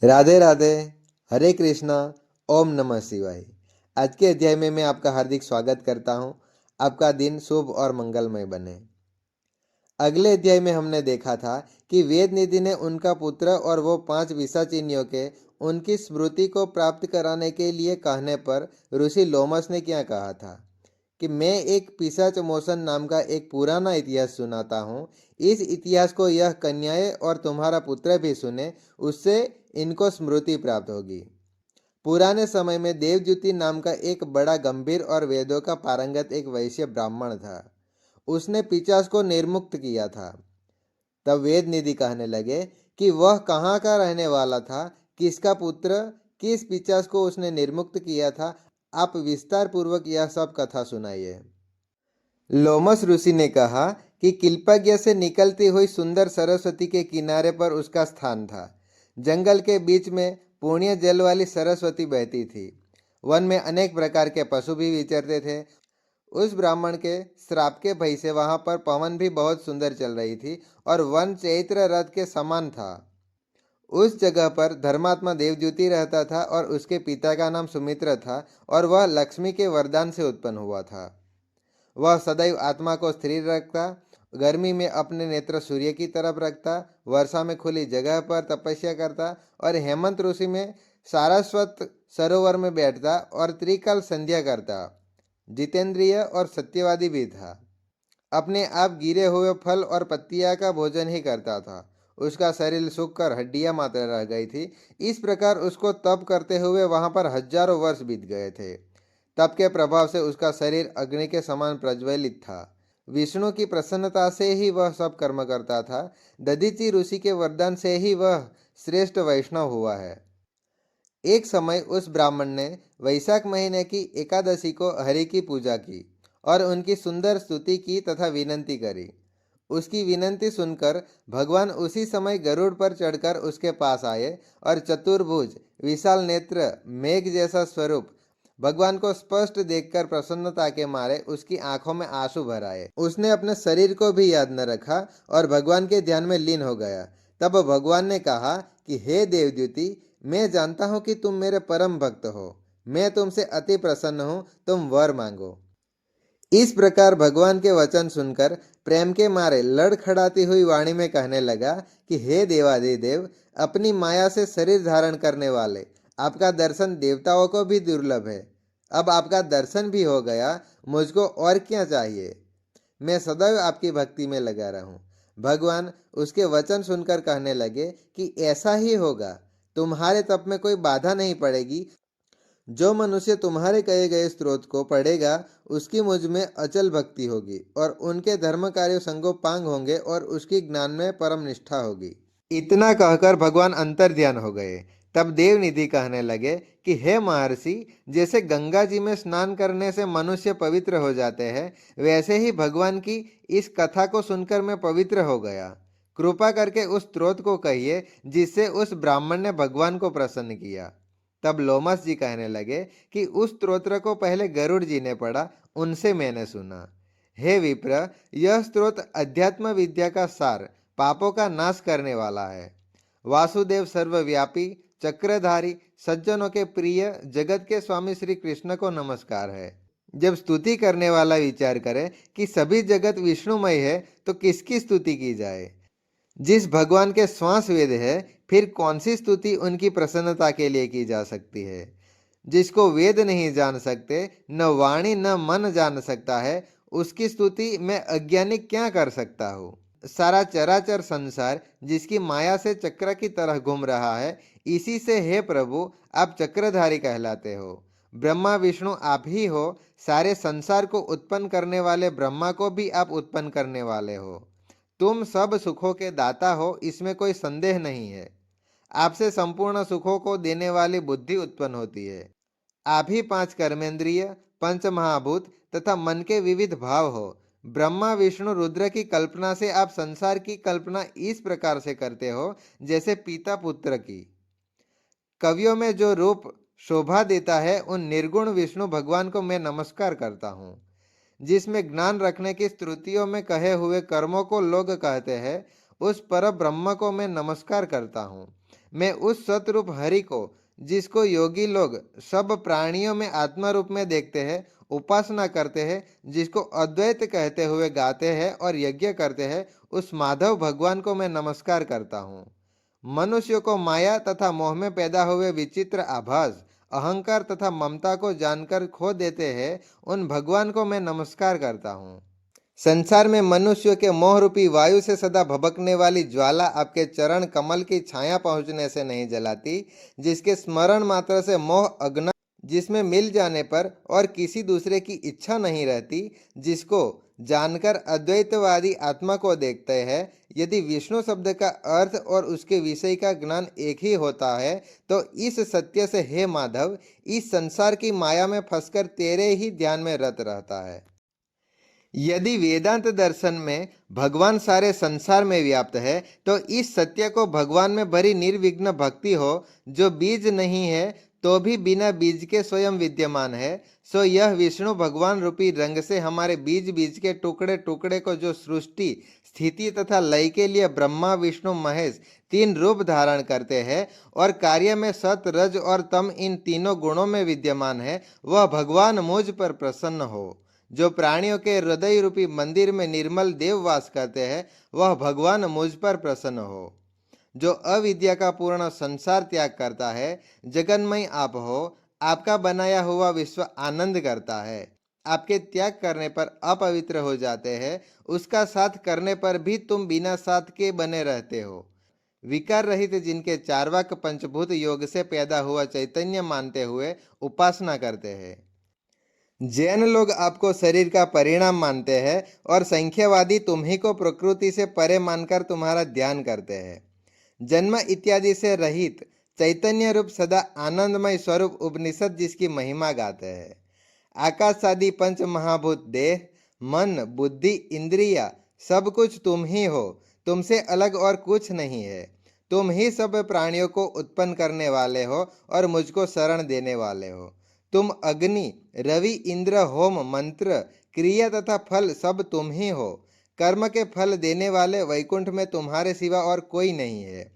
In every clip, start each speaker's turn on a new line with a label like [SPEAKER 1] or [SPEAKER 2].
[SPEAKER 1] राधे राधे। हरे कृष्णा। ओम नमः शिवाय। आज के अध्याय में मैं आपका हार्दिक स्वागत करता हूँ। आपका दिन शुभ और मंगलमय बने। अगले अध्याय में हमने देखा था कि वेद निधि ने उनका पुत्र और वो 5 पिशाचिनियों के उनकी स्मृति को प्राप्त कराने के लिए कहने पर ऋषि लोमस ने क्या कहा था कि मैं एक पिशाच मोशन नाम का एक पुराना इतिहास सुनाता हूँ। इस इतिहास को यह कन्याएं और तुम्हारा पुत्र भी सुने, उससे इनको स्मृति प्राप्त होगी। पुराने समय में देवज्योति नाम का एक बड़ा गंभीर और वेदों का पारंगत एक वैश्य ब्राह्मण था। उसने पिशाच को निर्मुक्त किया था। तब वेद निधि कहने लगे कि वह कहाँ का रहने वाला था, किसका पुत्र, किस पिशाच को उसने निर्मुक्त किया था। आप विस्तार पूर्वक यह सब कथा सुनाइए। लोमस ऋषि ने कहा कि किल्पज्ञ से निकलती हुई सुंदर सरस्वती के किनारे पर उसका स्थान था। जंगल के बीच में पुण्य जल वाली सरस्वती बहती थी। वन में अनेक प्रकार के पशु भी विचरते थे। उस ब्राह्मण के श्राप के भय से वहां पर पवन भी बहुत सुंदर चल रही थी और वन चैत्र रथ के समान था। उस जगह पर धर्मात्मा देवज्योति रहता था और उसके पिता का नाम सुमित्र था और वह लक्ष्मी के वरदान से उत्पन्न हुआ था। वह सदैव आत्मा को स्थिर रखता, गर्मी में अपने नेत्र सूर्य की तरफ रखता, वर्षा में खुली जगह पर तपस्या करता और हेमंत ऋषि में सारस्वत सरोवर में बैठता और त्रिकाल संध्या करता। जितेंद्रिय और सत्यवादी भी था। अपने आप गिरे हुए फल और पत्तियां का भोजन ही करता था। उसका शरीर सूख कर हड्डियां मात्र रह गई थी। इस प्रकार उसको तप करते हुए वहां पर हजारों वर्ष बीत गए थे। तप के प्रभाव से उसका शरीर अग्नि के समान प्रज्वलित था। विष्णु की प्रसन्नता से ही वह सब कर्म करता था। दधीचि ऋषि के वरदान से ही वह श्रेष्ठ वैष्णव हुआ है। एक समय उस ब्राह्मण ने वैशाख महीने की एकादशी को हरि की पूजा की और उनकी सुंदर स्तुति की तथा विनंती करी। उसकी विनंती सुनकर भगवान उसी समय गरुड़ पर चढ़कर उसके पास आए और चतुर्भुज विशाल नेत्र मेघ जैसा स्वरूप भगवान को स्पष्ट देखकर प्रसन्नता के मारे उसकी आंखों में आंसू भर आए। उसने अपने शरीर को भी याद न रखा और भगवान के ध्यान में लीन हो गया। तब भगवान ने कहा कि हे देवद्युति, मैं जानता हूं कि तुम मेरे परम भक्त हो। मैं तुमसे अति प्रसन्न हूं, तुम वर मांगो। इस प्रकार भगवान के वचन सुनकर प्रेम के मारे लड़खड़ाती हुई वाणी में कहने लगा कि हे देवादिदेव, अपनी माया से शरीर धारण करने वाले, आपका दर्शन देवताओं को भी दुर्लभ है। अब आपका दर्शन भी हो गया, मुझको और क्या चाहिए। मैं सदैव आपकी भक्ति में लगा रहूं। भगवान उसके वचन सुनकर कहने लगे कि ऐसा ही होगा। तुम्हारे तप में कोई बाधा नहीं पड़ेगी। जो मनुष्य तुम्हारे कहे गए स्त्रोत को पढ़ेगा, उसकी मुझ में अचल भक्ति होगी और उनके धर्म कार्य संगोपांग होंगे और उसकी ज्ञान में परम निष्ठा होगी। इतना कहकर भगवान अंतर ध्यान हो गए। तब देवनिधि कहने लगे कि हे महर्षि, जैसे गंगा जी में स्नान करने से मनुष्य पवित्र हो जाते हैं, वैसे ही भगवान की इस कथा को सुनकर मैं पवित्र हो गया। कृपा करके उस स्त्रोत को कहिए जिससे उस ब्राह्मण ने भगवान को प्रसन्न किया। तब लोमस जी कहने लगे कि उस स्त्रोत्र को पहले गरुड़ जी ने पढ़ा, उनसे मैंने सुना। हे विप्र, यह स्त्रोत अध्यात्म विद्या का सार, पापों का नाश करने वाला है। वासुदेव सर्वव्यापी, चक्रधारी, सज्जनों के प्रिय, जगत के स्वामी श्री कृष्ण को नमस्कार है। जब स्तुति करने वाला विचार करे कि सभी जगत विष्णुमय है, तो किसकी स्तुति की जाए। जिस भगवान के श्वास वेद है, फिर कौन सी स्तुति उनकी प्रसन्नता के लिए की जा सकती है। जिसको वेद नहीं जान सकते, न वाणी न मन जान सकता है, उसकी स्तुति मैं अज्ञानी क्या कर सकता हूँ। सारा चराचर संसार जिसकी माया से चक्र की तरह घूम रहा है, इसी से हे प्रभु आप चक्रधारी कहलाते हो। ब्रह्मा विष्णु आप ही हो। सारे संसार को उत्पन्न करने वाले ब्रह्मा को भी आप उत्पन्न करने वाले हो। तुम सब सुखों के दाता हो, इसमें कोई संदेह नहीं है। आपसे संपूर्ण सुखों को देने वाली बुद्धि उत्पन्न होती है। आप ही 5 कर्मेंद्रिय, पंच महाभूत तथा मन के विविध भाव हो। ब्रह्मा विष्णु रुद्र की कल्पना से आप संसार की कल्पना इस प्रकार से करते हो जैसे पिता पुत्र की। कवियों में जो रूप शोभा देता है, उन निर्गुण विष्णु भगवान को मैं नमस्कार करता हूँ। जिसमें ज्ञान रखने की स्तुतियों में कहे हुए कर्मों को लोग कहते हैं, उस पर ब्रह्म को मैं नमस्कार करता हूँ। मैं उस सतरूप हरि को, जिसको योगी लोग सब प्राणियों में आत्मा रूप में देखते हैं, उपासना करते हैं, जिसको अद्वैत कहते हुए गाते हैं और यज्ञ करते हैं, उस माधव भगवान को मैं नमस्कार करता हूँ। मनुष्य को माया तथा मोह में पैदा हुए विचित्र आभास, अहंकार तथा ममता को जानकर खो देते हैं, उन भगवान को मैं नमस्कार करता हूँ। संसार में मनुष्य के मोह रूपी वायु से सदा भभकने वाली ज्वाला आपके चरण कमल की छाया पहुंचने से नहीं जलाती, जिसके स्मरण मात्र से मोह अग्नि, जिसमें मिल जाने पर और किसी दूसरे की इच्छा नहीं रहती, जिसको जानकर अद्वैतवादी आत्मा को देखते हैं। यदि विष्णु शब्द का अर्थ और उसके विषय का ज्ञान एक ही होता है, तो इस सत्य से हे माधव, इस संसार की माया में फंसकर तेरे ही ध्यान में रत रहता है। यदि वेदांत दर्शन में भगवान सारे संसार में व्याप्त है, तो इस सत्य को भगवान में भरी निर्विघ्न भक्ति हो, जो बीज नहीं है तो भी बिना बीज के स्वयं विद्यमान है, सो यह विष्णु भगवान रूपी रंग से हमारे बीज बीज के टुकड़े टुकड़े को, जो सृष्टि स्थिति तथा लय के लिए ब्रह्मा विष्णु महेश तीन रूप धारण करते हैं और कार्य में सत रज और तम इन तीनों गुणों में विद्यमान है, वह भगवान मुझ पर प्रसन्न हो। जो प्राणियों के हृदय रूपी मंदिर में निर्मल देव वास करते हैं, वह भगवान मुझ पर प्रसन्न हो। जो अविद्या का पूर्ण संसार त्याग करता है, जगन्मय आप हो, आपका बनाया हुआ विश्व आनंद करता है। आपके त्याग करने पर अपवित्र हो जाते हैं, उसका साथ करने पर भी तुम बिना साथ के बने रहते हो। विकार रहित जिनके चार्वाक पंचभूत योग से पैदा हुआ चैतन्य मानते हुए उपासना करते हैं। जैन लोग आपको शरीर का परिणाम मानते हैं और संख्यावादी तुम्ही को प्रकृति से परे मानकर तुम्हारा ध्यान करते हैं। जन्म इत्यादि से रहित चैतन्य रूप सदा आनंदमय स्वरूप उपनिषद जिसकी महिमा गाते हैं। आकाश आदि पंच महाभूत देह मन बुद्धि इंद्रिया सब कुछ तुम ही हो, तुमसे अलग और कुछ नहीं है। तुम ही सब प्राणियों को उत्पन्न करने वाले हो और मुझको शरण देने वाले हो। तुम अग्नि रवि इंद्र होम मंत्र क्रिया तथा फल सब तुम ही हो। कर्म के फल देने वाले वैकुंठ में तुम्हारे सिवा और कोई नहीं है।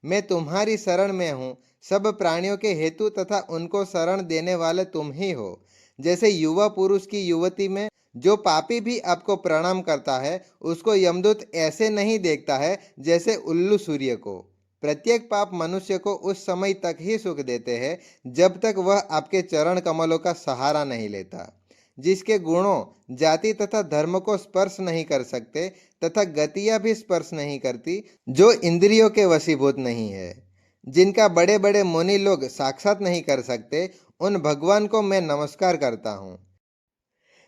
[SPEAKER 1] मैं तुम्हारी शरण में हूँ। सब प्राणियों के हेतु तथा उनको शरण देने वाले तुम ही हो। जैसे युवा पुरुष की युवती में जो पापी भी आपको प्रणाम करता है, उसको यमदूत ऐसे नहीं देखता है जैसे उल्लू सूर्य को। प्रत्येक पाप मनुष्य को उस समय तक ही सुख देते हैं जब तक वह आपके चरण कमलों का सहारा नहीं लेता। जिसके गुणों जाति तथा धर्म को स्पर्श नहीं कर सकते तथा गतियां भी स्पर्श नहीं करती, जो इंद्रियों के वशीभूत नहीं है, जिनका बड़े बड़े मुनि लोग साक्षात नहीं कर सकते, उन भगवान को मैं नमस्कार करता हूँ।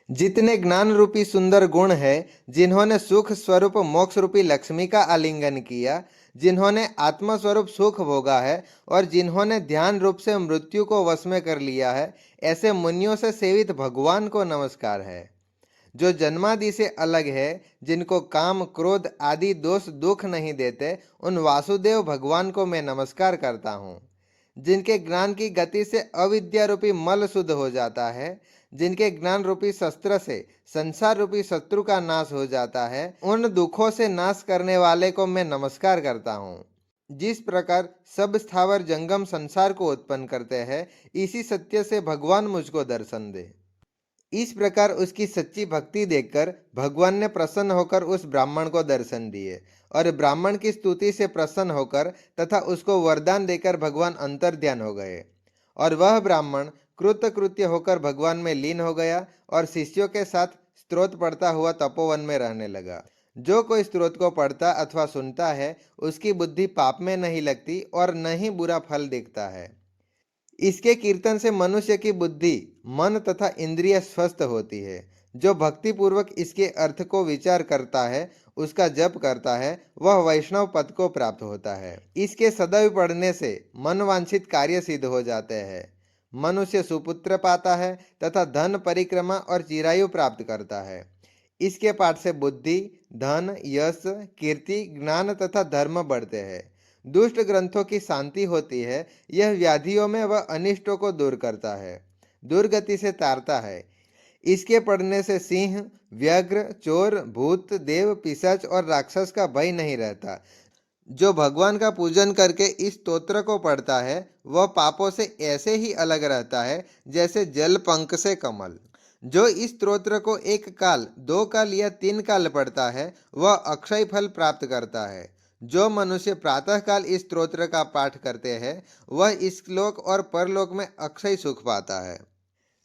[SPEAKER 1] जितने ज्ञान रूपी सुंदर गुण है, जिन्होंने सुख स्वरूप मोक्ष रूपी लक्ष्मी का आलिंगन किया, जिन्होंने आत्मा स्वरूप सुख भोगा है और जिन्होंने ध्यान रूप से मृत्यु को वश में कर लिया है, ऐसे मुनियों से सेवित भगवान को नमस्कार है। जो जन्मादि से अलग है, जिनको काम क्रोध आदि दोष दुख नहीं देते, उन वासुदेव भगवान को मैं नमस्कार करता हूँ। जिनके ज्ञान की गति से अविद्या रूपी मल शुद्ध हो जाता है, जिनके ज्ञान रूपी शस्त्र से संसार रूपी शत्रु का नाश हो जाता है, उन दुखों से नाश करने वाले को मैं नमस्कार करता हूँ। जिस प्रकार सब स्थावर जंगम संसार को उत्पन्न करते हैं, इसी सत्य से भगवान मुझको दर्शन दे। इस प्रकार उसकी सच्ची भक्ति देखकर भगवान ने प्रसन्न होकर उस ब्राह्मण को दर्शन दिए और ब्राह्मण की स्तुति से प्रसन्न होकर तथा उसको वरदान देकर भगवान अंतर्ध्यान हो गए और वह ब्राह्मण कृतकृत्य होकर भगवान में लीन हो गया और शिष्यों के साथ स्तोत्र पढ़ता हुआ तपोवन में रहने लगा। जो कोई स्तोत्र को पढ़ता अथवा सुनता है, उसकी बुद्धि पाप में नहीं लगती और न ही बुरा फल दिखता है। इसके कीर्तन से मनुष्य की बुद्धि मन तथा इंद्रिय स्वस्थ होती है। जो भक्ति पूर्वक इसके अर्थ को विचार करता है, उसका जप करता है, वह वैष्णव पद को प्राप्त होता है। इसके सदैव पढ़ने से मनवांछित कार्य सिद्ध हो जाते हैं। मनुष्य सुपुत्र पाता है तथा धन परिक्रमा और चिरायु प्राप्त करता है। इसके पाठ से बुद्धि धन यश कीर्ति ज्ञान तथा धर्म बढ़ते हैं। दुष्ट ग्रंथों की शांति होती है। यह व्याधियों में वह अनिष्टों को दूर करता है, दुर्गति से तारता है। इसके पढ़ने से सिंह व्याघ्र चोर भूत देव पिशाच और राक्षस का भय नहीं रहता। जो भगवान का पूजन करके इस स्तोत्र को पढ़ता है वह पापों से ऐसे ही अलग रहता है जैसे जल पंख से कमल। जो इस स्तोत्र को एक काल, दो काल या तीन काल पढ़ता है वह अक्षय फल प्राप्त करता है। जो मनुष्य प्रातः काल इस स्तोत्र का पाठ करते हैं वह इस लोक और परलोक में अक्षय सुख पाता है।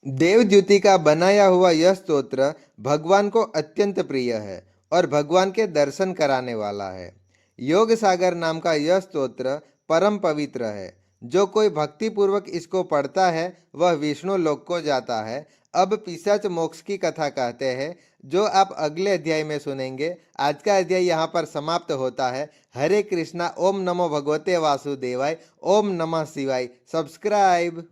[SPEAKER 1] देवद्युति का बनाया हुआ यह स्तोत्र भगवान को अत्यंत प्रिय है और भगवान के दर्शन कराने वाला है। योग सागर नाम का यह स्तोत्र परम पवित्र है। जो कोई भक्ति पूर्वक इसको पढ़ता है वह विष्णु लोक को जाता है। अब पिशाच मोक्ष की कथा कहते हैं जो आप अगले अध्याय में सुनेंगे। आज का अध्याय यहाँ पर समाप्त होता है। हरे कृष्णा। ओम नमो भगवते वासुदेवाय। ओम नमः शिवाय। सब्सक्राइब।